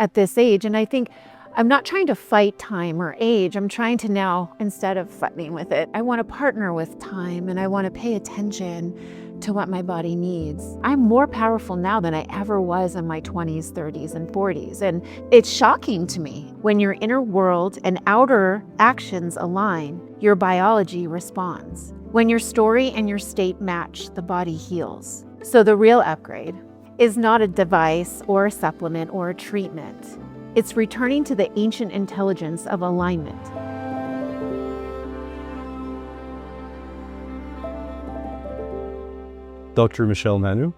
at this age. And I think I'm not trying to fight time or age. I'm trying to now, instead of fighting with it, I want to partner with time and I want to pay attention to what my body needs. I'm more powerful now than I ever was in my 20s, 30s, and 40s. And it's shocking to me when your inner world and outer actions align, your biology responds. When your story and your state match, the body heals. So the real upgrade is not a device or a supplement or a treatment. It's returning to the ancient intelligence of alignment. Dr. Michelle Manu,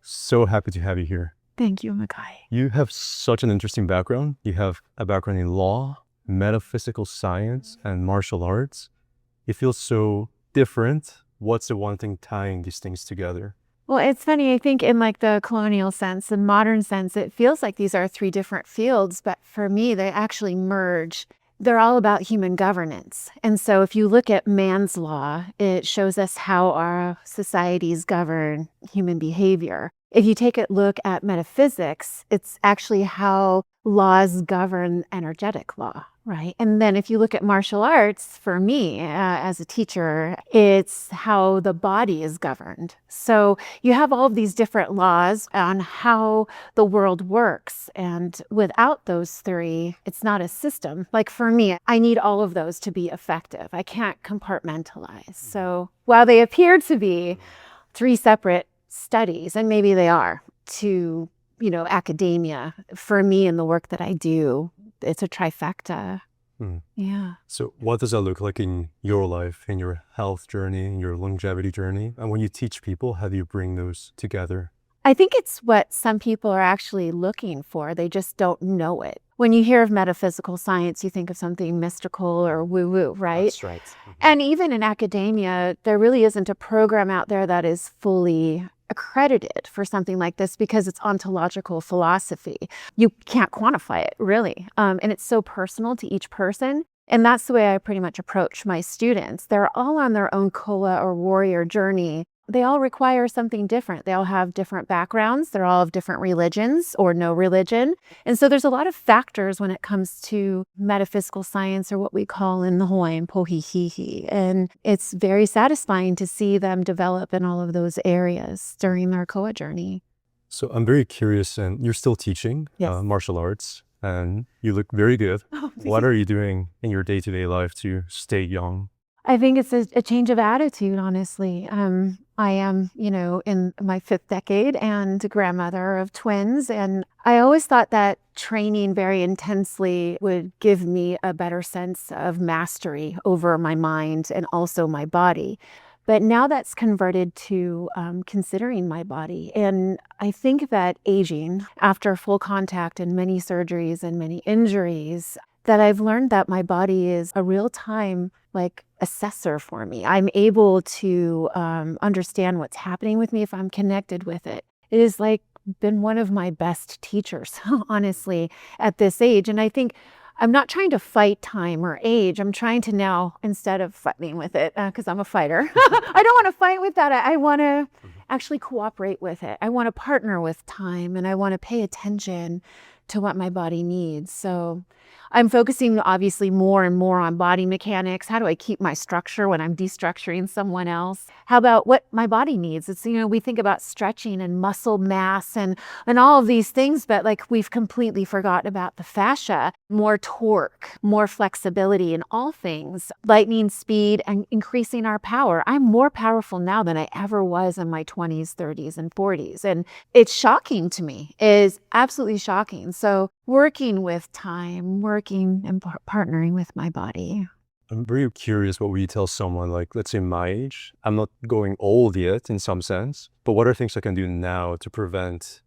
so happy to have you here. Thank you, Makai. You have such an interesting background. You have a background in law, metaphysical science, and martial arts. It feels so different. What's the one thing tying these things together? Well, it's funny, I think in like the colonial sense, the modern sense, it feels like these are three different fields, but for me, they actually merge. They're all about human governance. And so if you look at man's law, it shows us how our societies govern human behavior. If you take a look at metaphysics, it's actually how laws govern energetic law, right? And then if you look at martial arts, for me as a teacher, it's how the body is governed. So you have all of these different laws on how the world works. And without those three, it's not a system. Like for me, I need all of those to be effective. I can't compartmentalize. So while they appear to be three separate studies, and maybe they are, to academia, for me and the work that I do, it's a trifecta. Yeah. So what does that look like in your life, in your health journey, in your longevity journey? And when you teach people, how do you bring those together? I think it's what some people are actually looking for. They just don't know it. When you hear of metaphysical science, you think of something mystical or woo-woo, right? That's right. And even in academia, there really isn't a program out there that is fully accredited for something like this because it's ontological philosophy. You can't quantify it, really. And it's so personal to each person. And that's the way I pretty much approach my students. They're all on their own koa or warrior journey. They all require something different. They all have different backgrounds. They're all of different religions or no religion. And so there's a lot of factors when it comes to metaphysical science, or what we call in the Hawaiian pohihihi. And it's very satisfying to see them develop in all of those areas during their koa journey. So I'm very curious, and you're still teaching Yes. martial arts, and you look very good. What are you doing in your day-to-day life to stay young? I think it's a change of attitude, honestly. I am, in my 5th decade and grandmother of twins. And I always thought that training very intensely would give me a better sense of mastery over my mind and also my body. But now that's converted to considering my body. And I think that aging, after full contact and many surgeries and many injuries, that I've learned that my body is a real-time assessor for me. I'm able to understand what's happening with me if I'm connected with it. It has been one of my best teachers, honestly, at this age. And I think I'm not trying to fight time or age. I'm trying to now, instead of fighting with it, because I'm a fighter, I don't want to fight with that. I want to actually cooperate with it. I want to partner with time, and I want to pay attention to what my body needs. So I'm focusing obviously more and more on body mechanics. How do I keep my structure when I'm destructuring someone else? How about what my body needs? It's, we think about stretching and muscle mass and all of these things, but we've completely forgotten about the fascia, more torque, more flexibility in all things, lightning speed and increasing our power. I'm more powerful now than I ever was in my 20s, 30s, and 40s. And it's shocking to me. It is absolutely shocking. So working with time, working and partnering with my body. I'm very curious, what would you tell someone let's say my age? I'm not going old yet in some sense, but what are things I can do now to prevent,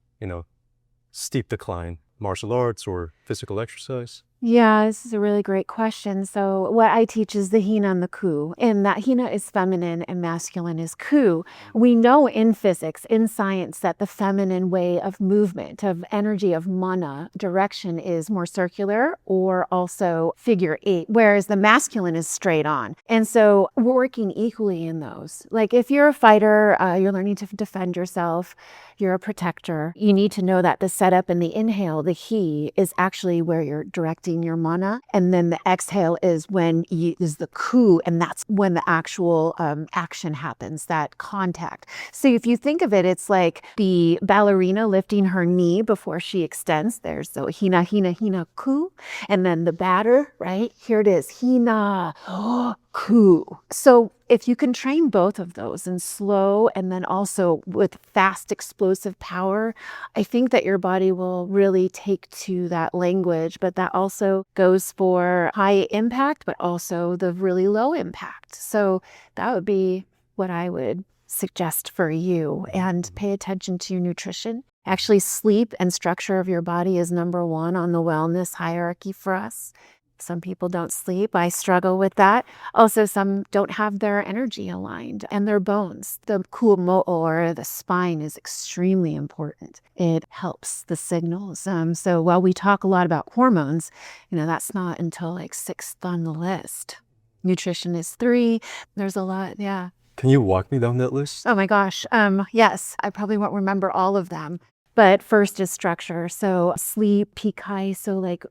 steep decline? Martial arts or physical exercise? Yeah, this is a really great question. So, what I teach is the Hina and the Ku, and that Hina is feminine and masculine is Ku. We know in physics, in science, that the feminine way of movement, of energy, of mana, direction is more circular or also figure eight, whereas the masculine is straight on. And so, we're working equally in those. Like if you're a fighter, you're learning to defend yourself, you're a protector, you need to know that the setup and the inhale, the he, is actually where you're directing your mana. And then the exhale is when is the ku, and that's when the actual action happens, that contact. So if you think of it, it's like the ballerina lifting her knee before she extends. There's so hina, hina, hina, ku. And then the batter, right? Here it is, hina, ku. So if you can train both of those in slow and then also with fast explosive power, I think that your body will really take to that language. But that also goes for high impact, but also the really low impact. So that would be what I would suggest for you. And pay attention to your nutrition. Actually, sleep and structure of your body is number one on the wellness hierarchy for us. Some people don't sleep. I struggle with that. Also, some don't have their energy aligned and their bones. The ku'umo'o, or the spine, is extremely important. It helps the signals. So while we talk a lot about hormones, that's not until like 6th on the list. Nutrition is 3. There's a lot, yeah. Can you walk me down that list? Oh my gosh. Yes, I probably won't remember all of them. But first is structure. So sleep, pikai, so like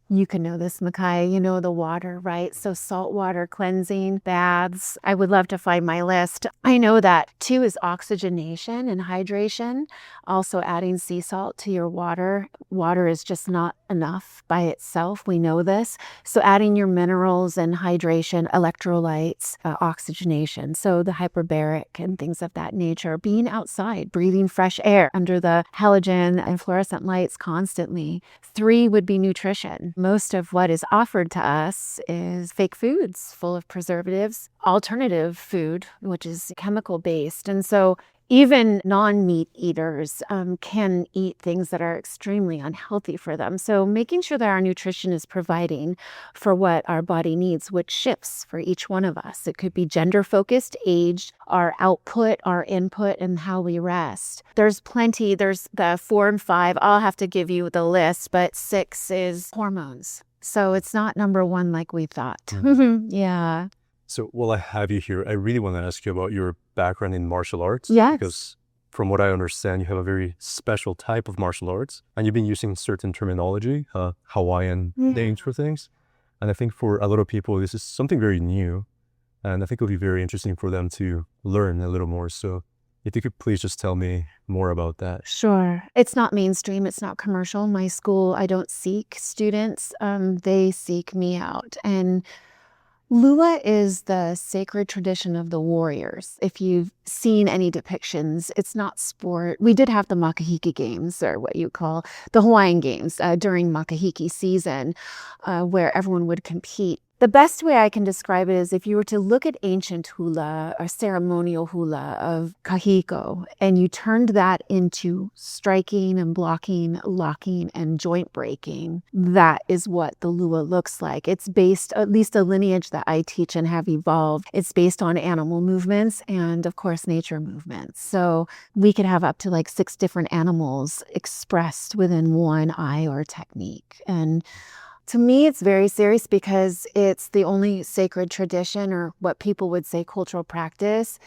you can know this, Makai, the water, right? So salt water cleansing, baths. I would love to find my list. I know that 2 is oxygenation and hydration. Also adding sea salt to your water. Water is just not enough by itself. We know this. So adding your minerals and hydration, electrolytes, oxygenation. So the hyperbaric and things of that nature. Being outside, breathing fresh air under the halogen and fluorescent lights constantly. 3 would be nutrition. Most of what is offered to us is fake foods full of preservatives, alternative food, which is chemical based. And so even non-meat eaters can eat things that are extremely unhealthy for them. So making sure that our nutrition is providing for what our body needs, which shifts for each one of us. It could be gender-focused, aged, our output, our input, and how we rest. There's plenty. There's the 4 and 5. I'll have to give you the list, but 6 is hormones. So it's not number 1 like we thought. Yeah. So while I have you here, I really want to ask you about your background in martial arts. Yes. Because from what I understand, you have a very special type of martial arts, and you've been using certain terminology, Hawaiian names for things. And I think for a lot of people, this is something very new. And I think it'll be very interesting for them to learn a little more. So if you could please just tell me more about that. Sure. It's not mainstream. It's not commercial. My school, I don't seek students. They seek me out. And Lua is the sacred tradition of the warriors. If you've seen any depictions, it's not sport. We did have the Makahiki Games, or what you call the Hawaiian Games, during Makahiki season, where everyone would compete. The best way I can describe it is if you were to look at ancient hula or ceremonial hula of kahiko, and you turned that into striking and blocking, locking, and joint breaking, that is what the lua looks like. It's based, at least a lineage that I teach and have evolved, it's based on animal movements and, of course, nature movements. So we could have up to like 6 different animals expressed within one eye or technique. And to me, it's very serious because it's the only sacred tradition, or what people would say cultural practice,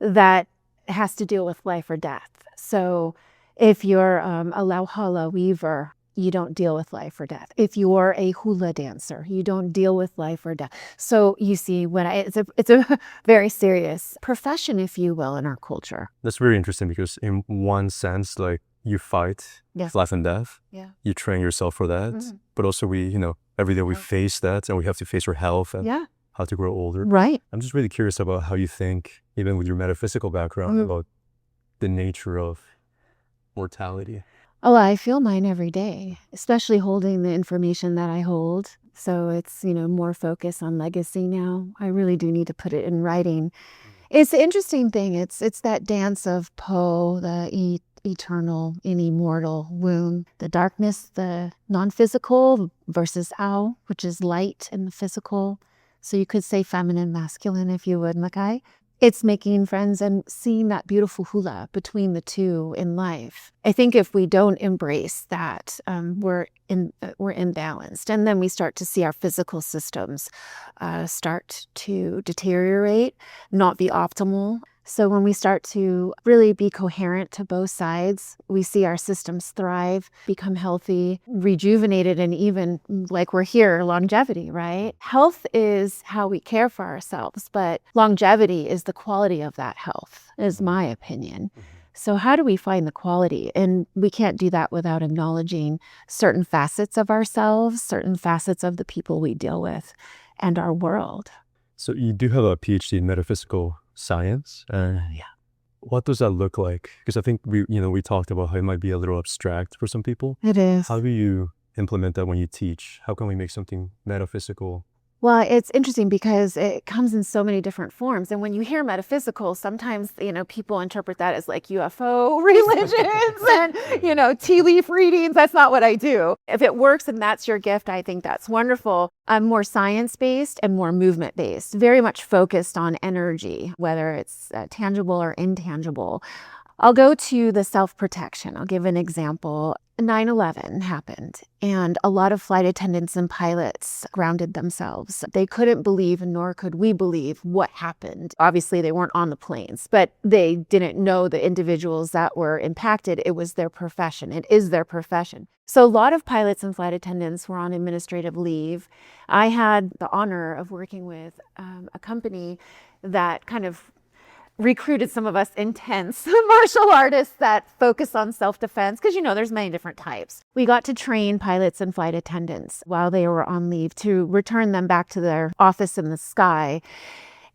that has to deal with life or death. So if you're a lauhala weaver, you don't deal with life or death. If you're a hula dancer, you don't deal with life or death. So you see, it's a very serious profession, if you will, in our culture. That's very interesting because in one sense, like, you fight life and death. Yeah. You train yourself for that. But also we, every day we face that, and we have to face our health and how to grow older. Right. I'm just really curious about how you think, even with your metaphysical background, about the nature of mortality. Oh, I feel mine every day, especially holding the information that I hold. So it's, more focus on legacy now. I really do need to put it in writing. It's the interesting thing. It's that dance of Po, the eternal and immortal womb. The darkness, the non-physical, versus Ao, which is light in the physical. So you could say feminine, masculine, if you would, Makai. It's making friends and seeing that beautiful hula between the two in life. I think if we don't embrace that, we're imbalanced, and then we start to see our physical systems start to deteriorate, not be optimal. So when we start to really be coherent to both sides, we see our systems thrive, become healthy, rejuvenated, and even like we're here, longevity, right? Health is how we care for ourselves, but longevity is the quality of that health, is my opinion. So how do we find the quality? And we can't do that without acknowledging certain facets of ourselves, certain facets of the people we deal with and our world. So you do have a PhD in metaphysical science. Yeah. What does that look like? Because I think we talked about how it might be a little abstract for some people. It is. How do you implement that when you teach? How can we make something metaphysical? Well, it's interesting because it comes in so many different forms. And when you hear metaphysical, sometimes, people interpret that as like UFO religions and, tea leaf readings. That's not what I do. If it works and that's your gift, I think that's wonderful. I'm more science-based and more movement-based, very much focused on energy, whether it's tangible or intangible. I'll go to the self-protection. I'll give an example. 9/11 happened, and a lot of flight attendants and pilots grounded themselves. They couldn't believe, nor could we believe, what happened. Obviously, they weren't on the planes, but they didn't know the individuals that were impacted. It was their profession. It is their profession. So a lot of pilots and flight attendants were on administrative leave. I had the honor of working with a company that kind of recruited some of us intense martial artists that focus on self-defense, because there's many different types. We got to train pilots and flight attendants while they were on leave to return them back to their office in the sky.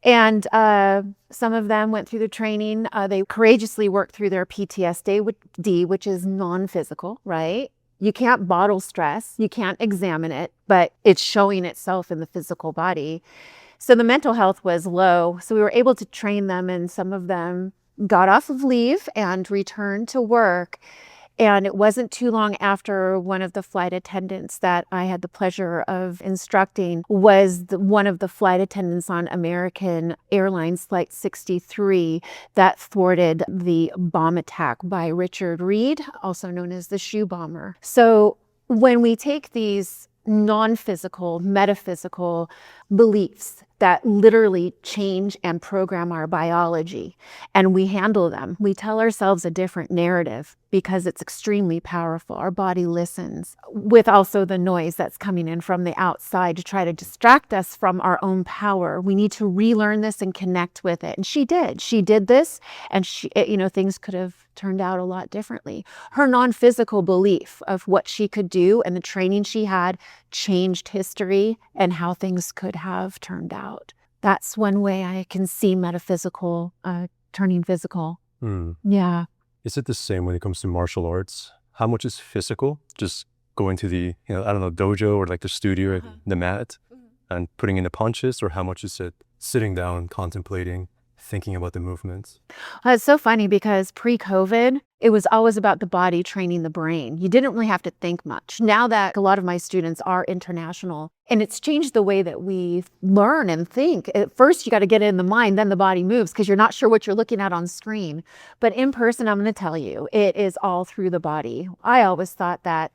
And some of them went through the training. They courageously worked through their PTSD, which is non-physical, right? You can't bottle stress. You can't examine it, but it's showing itself in the physical body. So the mental health was low. So we were able to train them, and some of them got off of leave and returned to work. And it wasn't too long after one of the flight attendants that I had the pleasure of instructing was one of the flight attendants on American Airlines Flight 63 that thwarted the bomb attack by Richard Reed, also known as the shoe bomber. So when we take these non-physical, metaphysical beliefs that literally change and program our biology, and we handle them, we tell ourselves a different narrative because it's extremely powerful. Our body listens with also the noise that's coming in from the outside to try to distract us from our own power. We need to relearn this and connect with it. And she did this, and things could have turned out a lot differently. Her non-physical belief of what she could do and the training she had changed history and how things could have turned out. That's one way I can see metaphysical turning physical. Yeah. Is it the same when it comes to martial arts? How much is physical? Just going to the, dojo or like the studio, the mat, and putting in the punches? Or how much is it sitting down, contemplating, thinking about the movements? It's so funny because pre-COVID, it was always about the body training the brain. You didn't really have to think much. Now that a lot of my students are international, and it's changed the way that we learn and think. At first, you got to get it in the mind, then the body moves because you're not sure what you're looking at on screen. But in person, I'm going to tell you, it is all through the body. I always thought that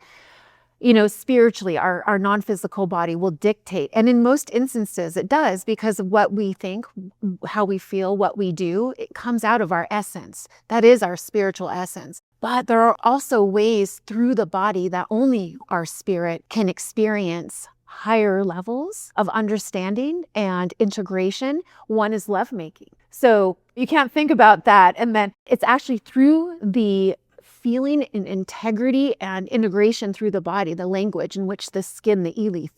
spiritually, our non-physical body will dictate. And in most instances, it does, because of what we think, how we feel, what we do, it comes out of our essence. That is our spiritual essence. But there are also ways through the body that only our spirit can experience higher levels of understanding and integration. One is lovemaking. So you can't think about that. And then it's actually through the feeling in integrity and integration through the body, the language in which the skin, the ili,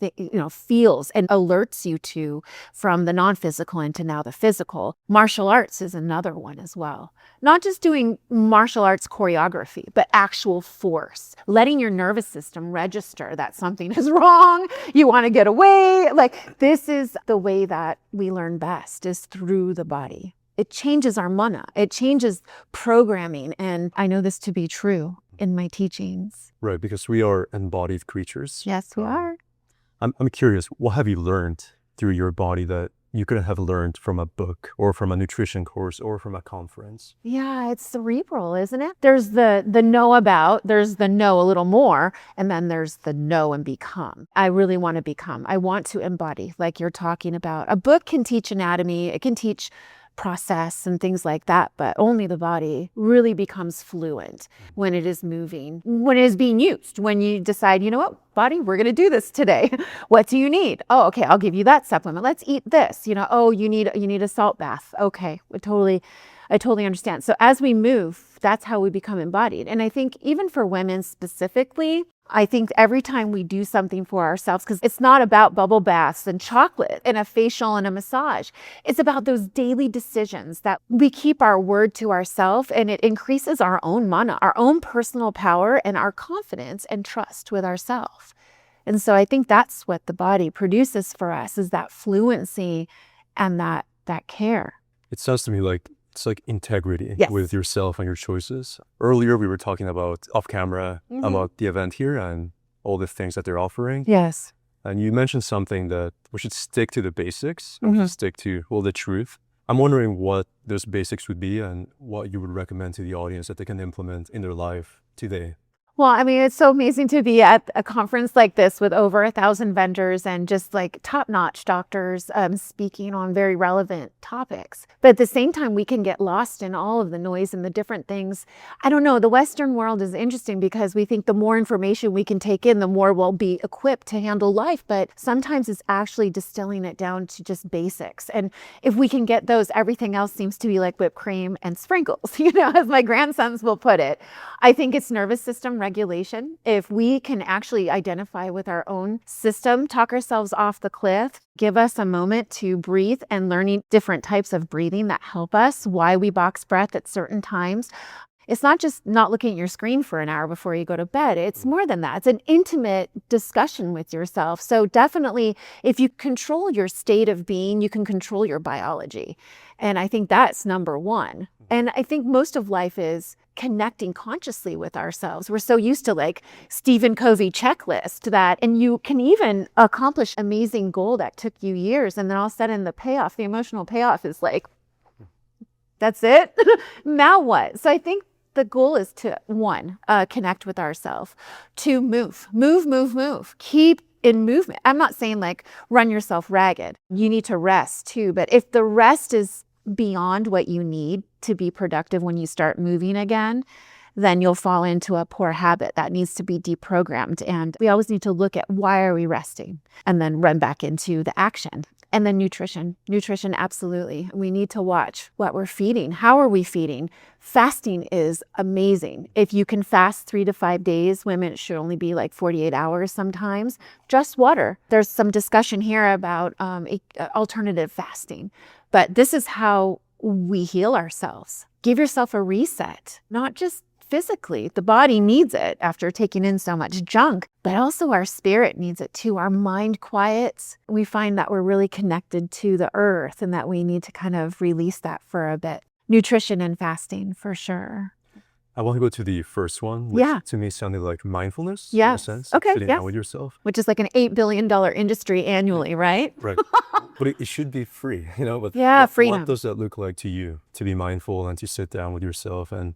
feels and alerts you to, from the non-physical into now the physical. Martial arts is another one as well. Not just doing martial arts choreography, but actual force, letting your nervous system register that something is wrong, you want to get away. Like, this is the way that we learn best, is through the body. it changes our mana. It changes programming. And I know this to be true in my teachings. Right, because we are embodied creatures. Yes, we are. I'm curious, what have you learned through your body that you couldn't have learned from a book or from a nutrition course or from a conference? Yeah, it's cerebral, isn't it? There's the know about, there's the know a little more, and then there's the know and become. I really want to become. I want to embody, like you're talking about. A book can teach anatomy, it can teach process and things like that, but only the body really becomes fluent when it is moving, when it is being used, when you decide, you know what, body, we're going to do this today. What do you need? Oh, okay, I'll give you that supplement. Let's eat this. Oh, you need a salt bath. Okay, I totally understand. So as we move, that's how we become embodied. And I think even for women specifically, I think every time we do something for ourselves, because it's not about bubble baths and chocolate and a facial and a massage. It's about those daily decisions that we keep our word to ourselves, and it increases our own mana, our own personal power, and our confidence and trust with ourselves. And so I think that's what the body produces for us, is that fluency and that care. It sounds to me like it's like integrity Yes. with yourself and your choices. Earlier, we were talking about off camera about the event here and all the things that they're offering. Yes. And you mentioned something that we should stick to the basics, we should stick to, well, the truth. I'm wondering what those basics would be and what you would recommend to the audience that they can implement in their life today. Well, I mean, it's so amazing to be at a conference like this with over 1,000 vendors and just like top-notch doctors speaking on very relevant topics. But at the same time, we can get lost in all of the noise and the different things. I don't know, the Western world is interesting because we think the more information we can take in, the more we'll be equipped to handle life. But sometimes it's actually distilling it down to just basics. And if we can get those, everything else seems to be like whipped cream and sprinkles, as my grandsons will put it. I think it's nervous system regulation. If we can actually identify with our own system, talk ourselves off the cliff, give us a moment to breathe, and learning different types of breathing that help us, why we box breath at certain times. It's not just not looking at your screen for an hour before you go to bed. It's more than that. It's an intimate discussion with yourself. So definitely, if you control your state of being, you can control your biology. And I think that's number one. And I think most of life is connecting consciously with ourselves. We're so used to like Stephen Covey checklist that, and you can even accomplish amazing goal that took you years. And then all of a sudden the payoff, the emotional payoff is like, that's it. Now what? So I think the goal is to, one, connect with ourselves. Two, move. Keep in movement. I'm not saying like run yourself ragged. You need to rest too. But if the rest is beyond what you need to be productive when you start moving again, then you'll fall into a poor habit that needs to be deprogrammed. And we always need to look at why are we resting and then run back into the action. And then nutrition, absolutely. We need to watch what we're feeding. How are we feeding? Fasting is amazing. If you can fast 3 to 5 days, women, it should only be like 48 hours sometimes, just water. There's some discussion here about alternative fasting, but this is how we heal ourselves. Give yourself a reset, not just physically. The body needs it after taking in so much junk, but also our spirit needs it too. Our mind quiets. We find that we're really connected to the earth and that we need to kind of release that for a bit. Nutrition and fasting for sure. I want to go to the first one, which to me sounded like mindfulness in a sense. Sitting down with yourself. Which is like an $8 billion industry annually, right? Right. But it should be free, But freedom. What does that look like to you, to be mindful and to sit down with yourself and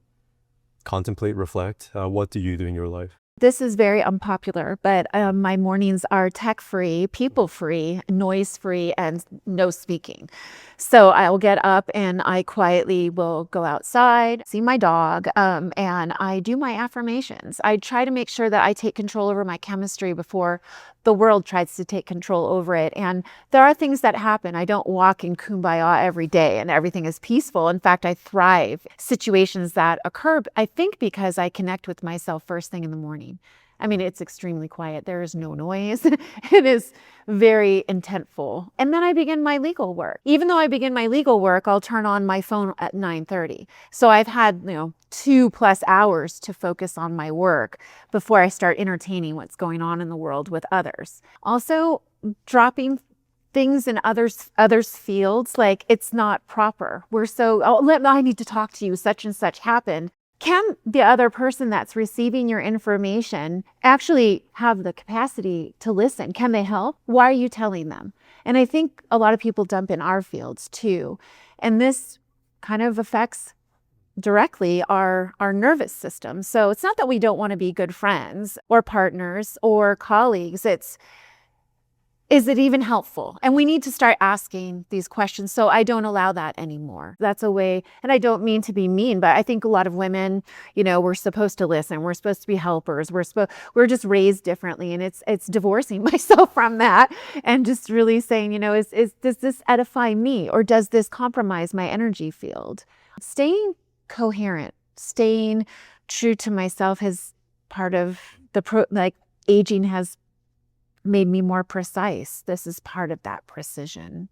contemplate, reflect? What do you do in your life? This is very unpopular, but my mornings are tech-free, people-free, noise-free, and no speaking. So I'll get up and I quietly will go outside, see my dog, and I do my affirmations. I try to make sure that I take control over my chemistry before the world tries to take control over it. And there are things that happen. I don't walk in kumbaya every day and everything is peaceful. In fact, I thrive situations that occur, I think, because I connect with myself first thing in the morning. I mean, it's extremely quiet. There is no noise. It is very intentful. And then I begin my legal work. Even though I begin my legal work, I'll turn on my phone at 9:30. So I've had, 2+ hours to focus on my work before I start entertaining what's going on in the world with others. Also, dropping things in others fields, like it's not proper. We're so, I need to talk to you, such and such happened. Can the other person that's receiving your information actually have the capacity to listen? Can they help? Why are you telling them? And I think a lot of people dump in our fields too. And this kind of affects directly our nervous system. So it's not that we don't want to be good friends or partners or colleagues. Is it even helpful? And we need to start asking these questions. So I don't allow that anymore. That's a way, and I don't mean to be mean, but I think a lot of women, we're supposed to listen. We're supposed to be helpers. We're just raised differently. And it's divorcing myself from that and just really saying, does this edify me, or does this compromise my energy field? Staying coherent, staying true to myself has part of aging has made me more precise. This is part of that precision.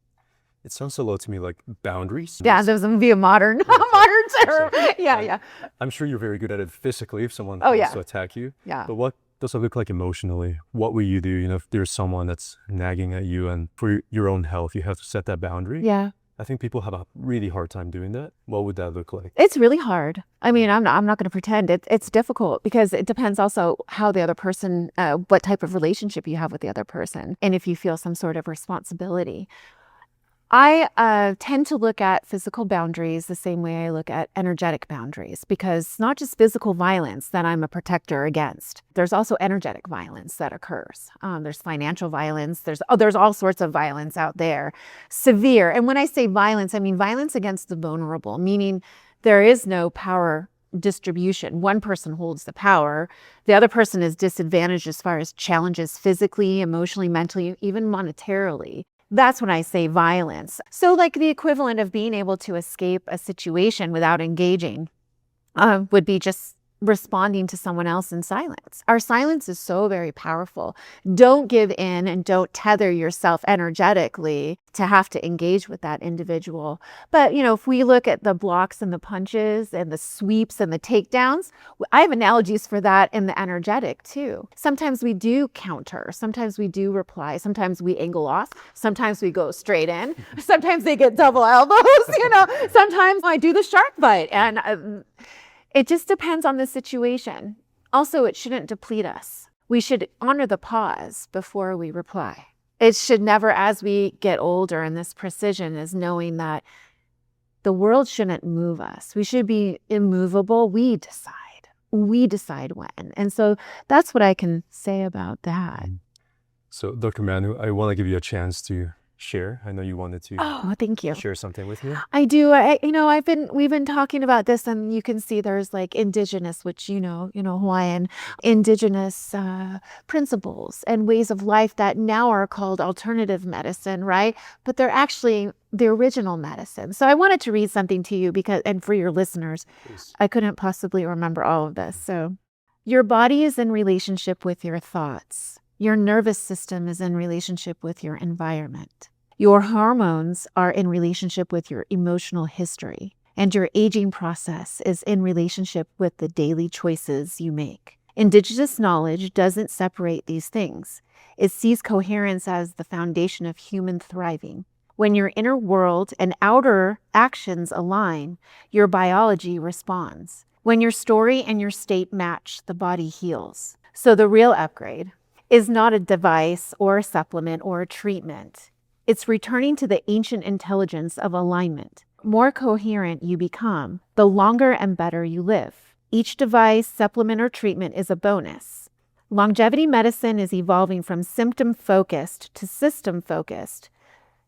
It sounds a lot to me like boundaries. Yeah, those would be a modern term. Yeah. I'm sure you're very good at it physically if someone Oh, wants to attack you. Yeah. But what does it look like emotionally? What will you do, if there's someone that's nagging at you, and for your own health, you have to set that boundary? Yeah. I think people have a really hard time doing that. What would that look like? It's really hard. I mean, I'm not going to pretend it's difficult, because it depends also how the other person, what type of relationship you have with the other person, and if you feel some sort of responsibility. I tend to look at physical boundaries the same way I look at energetic boundaries, because it's not just physical violence that I'm a protector against. There's also energetic violence that occurs. There's financial violence. There's all sorts of violence out there, severe. And when I say violence, I mean violence against the vulnerable, meaning there is no power distribution. One person holds the power. The other person is disadvantaged as far as challenges physically, emotionally, mentally, even monetarily. That's when I say violence. So like the equivalent of being able to escape a situation without engaging would be just responding to someone else in silence. Our silence is so very powerful. Don't give in and don't tether yourself energetically to have to engage with that individual. But, if we look at the blocks and the punches and the sweeps and the takedowns, I have analogies for that in the energetic too. Sometimes we do counter. Sometimes we do reply. Sometimes we angle off. Sometimes we go straight in. Sometimes they get double elbows, Sometimes I do the shark bite, and it just depends on the situation. Also, it shouldn't deplete us. We should honor the pause before we reply. It should never, as we get older, and this precision is knowing that the world shouldn't move us. We should be immovable. We decide. We decide when. And so that's what I can say about that. So, Dr. Manu, I want to give you a chance to share. I know you wanted to thank you. share something with me. I do. We've been talking about this, and you can see there's like indigenous, which Hawaiian, indigenous principles and ways of life that now are called alternative medicine, right? But they're actually the original medicine. So I wanted to read something to you and for your listeners, Please. I couldn't possibly remember all of this. So, your body is in relationship with your thoughts. Your nervous system is in relationship with your environment. Your hormones are in relationship with your emotional history. And your aging process is in relationship with the daily choices you make. Indigenous knowledge doesn't separate these things. It sees coherence as the foundation of human thriving. When your inner world and outer actions align, your biology responds. When your story and your state match, the body heals. So the real upgrade is not a device or a supplement or a treatment. It's returning to the ancient intelligence of alignment. More coherent you become, the longer and better you live. Each device, supplement, or treatment is a bonus. Longevity medicine is evolving from symptom-focused to system-focused.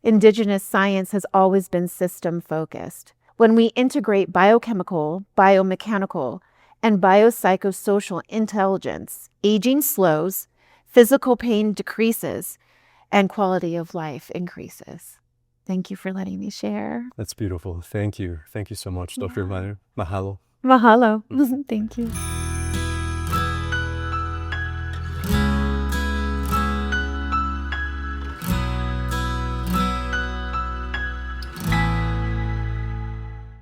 Indigenous science has always been system-focused. When we integrate biochemical, biomechanical, and biopsychosocial intelligence, aging slows, physical pain decreases, and quality of life increases. Thank you for letting me share. That's beautiful. Thank you. Thank you so much, Dr. Manu. Mahalo. Mahalo. Thank you.